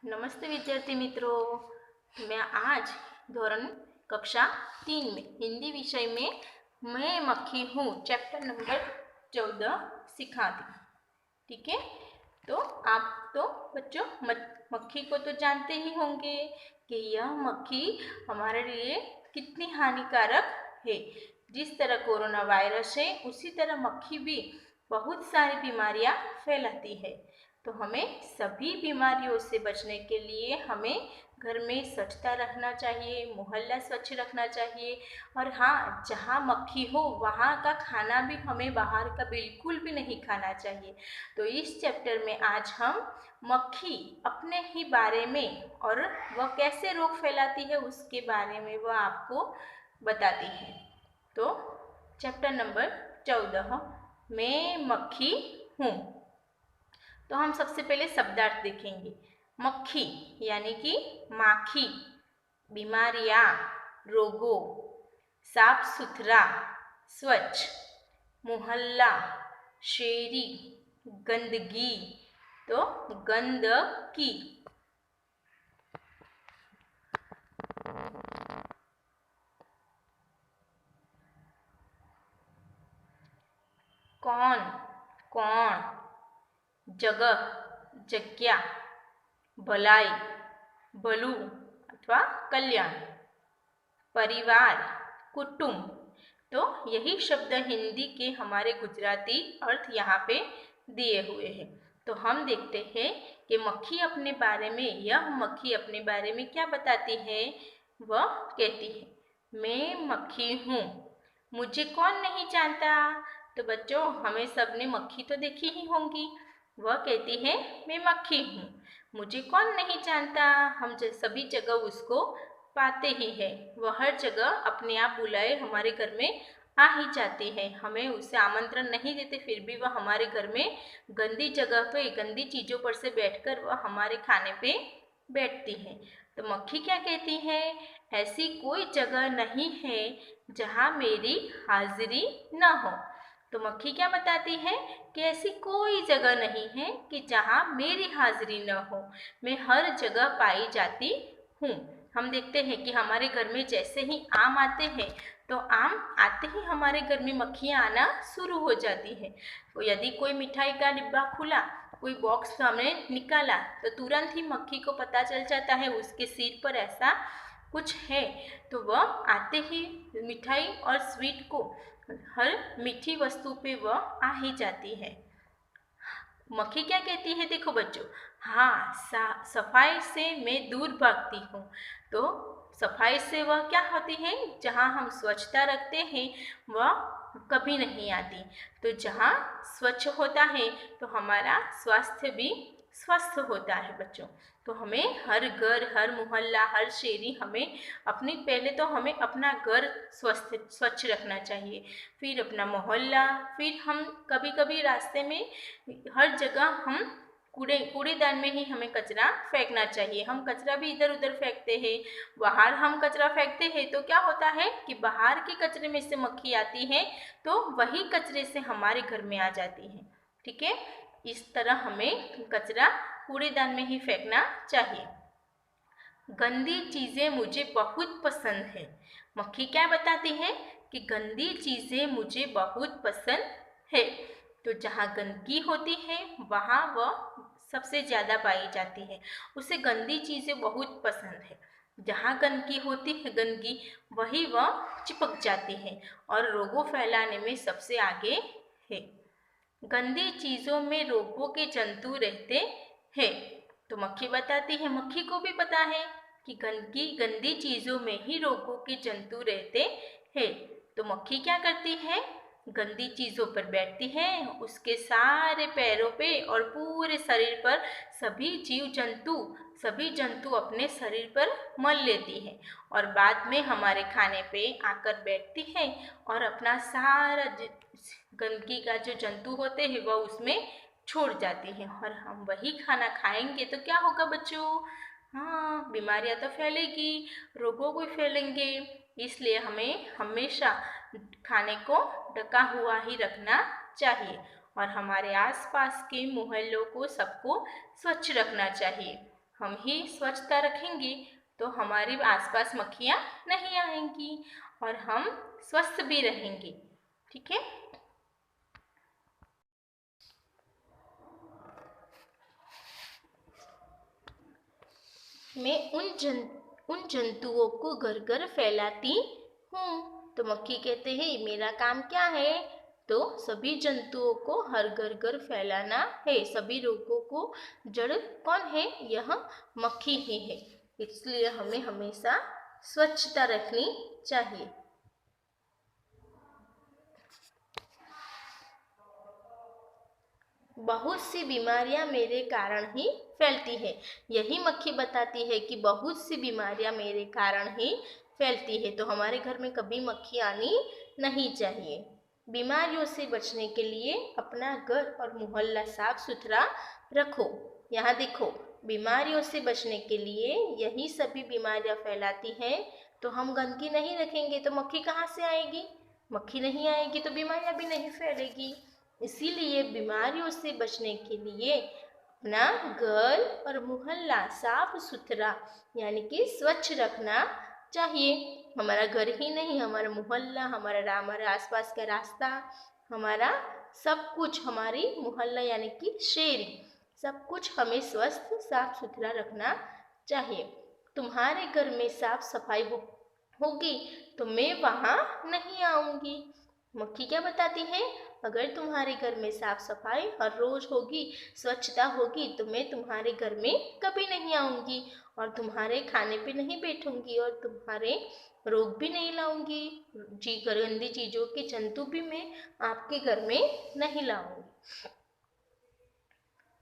नमस्ते विद्यार्थी मित्रों, मैं आज धोरण कक्षा 3 में हिंदी विषय में मैं मक्खी हूँ चैप्टर नंबर 14 सिखाती। ठीक है, तो आप तो बच्चों मक्खी को तो जानते ही होंगे कि यह मक्खी हमारे लिए कितनी हानिकारक है। जिस तरह कोरोना वायरस है उसी तरह मक्खी भी बहुत सारी बीमारियां फैलाती है। तो हमें सभी बीमारियों से बचने के लिए हमें घर में स्वच्छता रखना चाहिए, मोहल्ला स्वच्छ रखना चाहिए। और हाँ, जहाँ मक्खी हो वहाँ का खाना भी हमें बाहर का बिल्कुल भी नहीं खाना चाहिए। तो इस चैप्टर में आज हम मक्खी अपने ही बारे में और वह कैसे रोग फैलाती है उसके बारे में वह आपको बताती है। तो चैप्टर नंबर 14, मैं मक्खी हूँ। तो हम सबसे पहले शब्दार्थ देखेंगे। मक्खी यानी कि माखी, बीमारियां, रोगों, साफ सुथरा, स्वच्छ, मोहल्ला, शेरी, गंदगी। तो गंदगी। कौन, कौन, जगह, जग्या, भलाई, भलू अथवा कल्याण, परिवार, कुटुंब। तो यही शब्द हिंदी के हमारे गुजराती अर्थ यहाँ पे दिए हुए हैं। तो हम देखते हैं कि मक्खी अपने बारे में, यह मक्खी अपने बारे में क्या बताती है। वह कहती है, मैं मक्खी हूँ, मुझे कौन नहीं जानता। तो बच्चों, हमें सबने मक्खी तो देखी ही होंगी। वह कहती है, मैं मक्खी हूँ, मुझे कौन नहीं जानता। हम सभी जगह उसको पाते ही है। वह हर जगह अपने आप बुलाए हमारे घर में आ ही जाती है। हमें उसे आमंत्रण नहीं देते, फिर भी वह हमारे घर में गंदी जगह पे, गंदी चीज़ों पर से बैठकर वह हमारे खाने पे बैठती है। तो मक्खी क्या कहती है, ऐसी कोई जगह नहीं है जहाँ मेरी हाजिरी न हो। तो मक्खी क्या बताती है कि ऐसी कोई जगह नहीं है कि जहाँ मेरी हाजिरी न हो, मैं हर जगह पाई जाती हूँ। हम देखते हैं कि हमारे घर में जैसे ही आम आते हैं तो आम आते ही हमारे घर में मक्खियाँ आना शुरू हो जाती है। तो यदि कोई मिठाई का डिब्बा खुला, कोई बॉक्स हमने निकाला, तो तुरंत ही मक्खी को पता चल जाता है उसके सिर पर ऐसा कुछ है। तो वह आते ही मिठाई और स्वीट को, हर मीठी वस्तु पे वह आ ही जाती है। मक्खी क्या कहती है, देखो बच्चों, हाँ, सफाई से मैं दूर भागती हूँ। तो सफाई से वह क्या होती है, जहाँ हम स्वच्छता रखते हैं वह कभी नहीं आती। तो जहाँ स्वच्छ होता है तो हमारा स्वास्थ्य भी स्वस्थ होता है बच्चों। तो हमें हर घर, हर मोहल्ला, हर शेरी, हमें अपनी, पहले तो हमें अपना घर स्वच्छ रखना चाहिए, फिर अपना मोहल्ला, फिर हम कभी कभी रास्ते में हर जगह हम कूड़ेदान में ही हमें कचरा फेंकना चाहिए। हम कचरा भी इधर उधर फेंकते हैं, बाहर हम कचरा फेंकते हैं तो क्या होता है कि बाहर के कचरे में से मक्खी आती है तो वही कचरे से हमारे घर में आ जाती है। ठीक है, इस तरह हमें कचरा कूड़ेदान में ही फेंकना चाहिए। गंदी चीज़ें मुझे बहुत पसंद है। मक्खी क्या बताती है कि गंदी चीज़ें मुझे बहुत पसंद है। तो जहाँ गंदगी होती है वहाँ वह सबसे ज़्यादा पाई जाती है, उसे गंदी चीज़ें बहुत पसंद है। जहाँ गंदगी होती है, गंदगी, वही वह चिपक जाती है और रोगों फैलाने में सबसे आगे है। गंदी चीज़ों में रोगों के जंतु रहते हैं। तो मक्खी बताती है, मक्खी को भी पता है कि गंदी चीज़ों में ही रोगों के जंतु रहते हैं। तो मक्खी क्या करती है, गंदी चीज़ों पर बैठती है, उसके सारे पैरों पे और पूरे शरीर पर सभी जंतु अपने शरीर पर मल लेती है और बाद में हमारे खाने पे आकर बैठती है और अपना सारा गंदगी का जो जंतु होते हैं वह उसमें छोड़ जाती है। और हम वही खाना खाएंगे तो क्या होगा बच्चों, हाँ, बीमारियां तो फैलेगी, रोगों भी फैलेंगे। इसलिए हमें हमेशा खाने को ढका हुआ ही रखना चाहिए और हमारे आसपास के मोहल्लों को सबको स्वच्छ रखना चाहिए। हम ही स्वच्छता रखेंगे तो हमारे आसपास मक्खियाँ नहीं आएंगी और हम स्वस्थ भी रहेंगे। ठीक है। मैं उन जंतुओं को घर घर फैलाती हूँ। तो मक्खी कहते हैं मेरा काम क्या है, तो सभी जंतुओं को हर घर घर फैलाना है। सभी रोगों को जड़ कौन है, यह मक्खी ही है। इसलिए हमें हमेशा स्वच्छता रखनी चाहिए। बहुत सी बीमारियां मेरे कारण ही फैलती है। यही मक्खी बताती है कि बहुत सी बीमारियां मेरे कारण ही फैलती है। तो हमारे घर में कभी मक्खी आनी नहीं चाहिए। बीमारियों से बचने के लिए अपना घर और मोहल्ला साफ सुथरा रखो। यहाँ देखो, बीमारियों से बचने के लिए यही सभी बीमारियां फैलाती हैं। तो हम गंदगी नहीं रखेंगे तो मक्खी कहाँ से आएगी? मक्खी नहीं आएगी तो बीमारियां भी नहीं फैलेगी। इसीलिए बीमारियों से बचने के लिए अपना घर और मोहल्ला साफ सुथरा यानी कि स्वच्छ रखना चाहिए। हमारा घर ही नहीं, हमारा मोहल्ला, हमारा आसपास का रास्ता, हमारा सब कुछ, हमारी मोहल्ला यानी कि शहर, सब कुछ हमें स्वस्थ साफ सुथरा रखना चाहिए। तुम्हारे घर में साफ सफाई होगी तो मैं वहाँ नहीं आऊँगी। मक्खी क्या बताती है? अगर तुम्हारे घर में साफ सफाई हर रोज होगी, स्वच्छता होगी तो मैं तुम्हारे घर में कभी नहीं आऊँगी और तुम्हारे खाने पे नहीं बैठूंगी और तुम्हारे रोग भी नहीं लाऊंगी। गंदी चीजों के जंतु भी मैं आपके घर में नहीं लाऊंगी।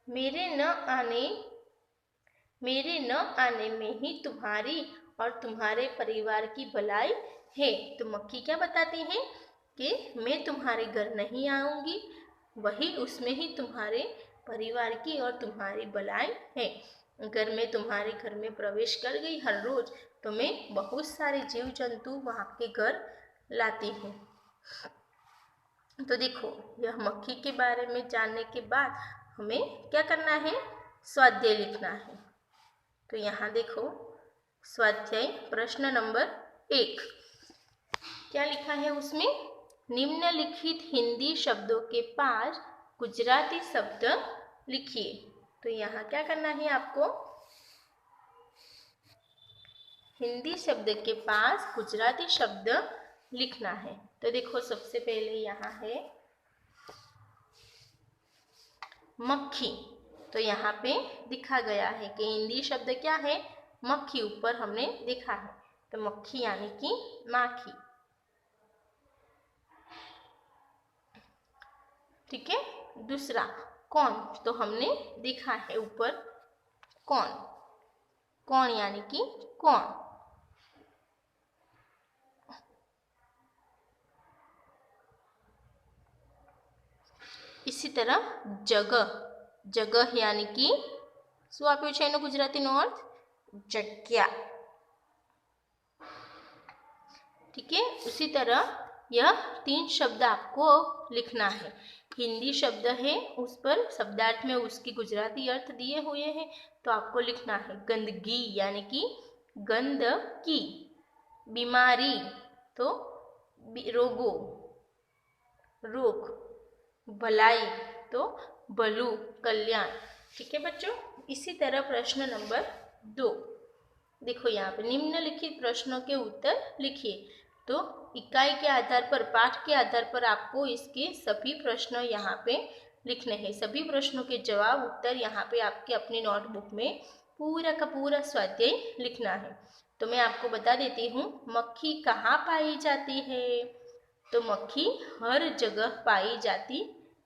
मेरे न आने में ही तुम्हारी और तुम्हारे परिवार की भलाई है। तो मक्खी क्या बताती है कि मैं तुम्हारे घर नहीं आऊंगी, वही उसमें ही तुम्हारे परिवार की और तुम्हारी भलाई है। अगर मैं तुम्हारे घर में प्रवेश कर गई हर रोज तो मैं बहुत सारे जीव जंतु वहाँ के घर लाती हूँ। तो देखो, यह मक्खी के बारे में जानने के बाद हमें क्या करना है? स्वाध्याय लिखना है। तो यहाँ देखो, स्वाध्याय प्रश्न नंबर 1 क्या लिखा है उसमें? निम्नलिखित हिंदी शब्दों के पास गुजराती शब्द लिखिए। तो यहाँ क्या करना है आपको? हिंदी शब्द के पास गुजराती शब्द लिखना है। तो देखो, सबसे पहले यहाँ है मक्खी। तो यहाँ पे दिखा गया है कि हिंदी शब्द क्या है? मक्खी। ऊपर हमने देखा है, तो मक्खी यानी कि माखी। ठीक है। दूसरा कौन, तो हमने देखा है ऊपर कौन, कौन यानी कि कौन। इसी तरह जगह, जगह यानी कि શું આપ્યું છે એનો ગુજરાતીનો अर्थ? जग्या। ठीक है। उसी तरह यह 3 शब्द आपको लिखना है। हिंदी शब्द है, उस पर शब्दार्थ में उसकी गुजराती अर्थ दिए हुए हैं। तो आपको लिखना है गंदगी यानी कि गंदगी, बीमारी तो रोगों, रोग, भलाई तो भलू, कल्याण। ठीक है बच्चों। इसी तरह प्रश्न नंबर 2 देखो, यहाँ पे निम्नलिखित प्रश्नों के उत्तर लिखिए। तो इकाई के आधार पर, पाठ के आधार पर आपको इसके सभी प्रश्न यहाँ पे लिखने हैं। सभी प्रश्नों के जवाब, उत्तर यहाँ पे आपके अपनी नोटबुक में पूरा का पूरा स्वाध्याय लिखना है। तो मैं आपको बता देती हूँ, मक्खी कहाँ पाई जाती है? तो मक्खी हर जगह पाई जाती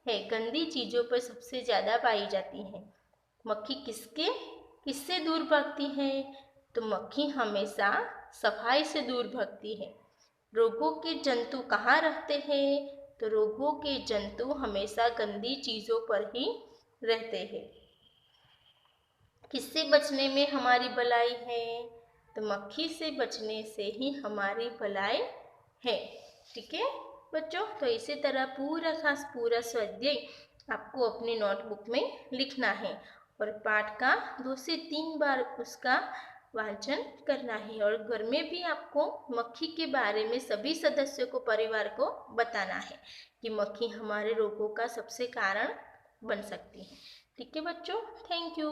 है। गंदी चीज़ों पर सबसे ज़्यादा पाई जाती है। मक्खी किससे दूर भागती है? तो मक्खी हमेशा सफाई से दूर भागती है। रोगों के जंतु कहाँ रहते हैं? तो रोगों के जंतु हमेशा गंदी चीज़ों पर ही रहते हैं। किससे बचने में हमारी भलाई है? तो मक्खी से बचने से ही हमारी भलाई है। ठीक है बच्चों। तो इसी तरह पूरा स्वाध्याय आपको अपनी नोटबुक में लिखना है। और पाठ का 2 से 3 बार उसका वाचन करना है। और घर में भी आपको मक्खी के बारे में सभी सदस्यों को, परिवार को बताना है कि मक्खी हमारे रोगों का सबसे कारण बन सकती है। ठीक है बच्चों, थैंक यू।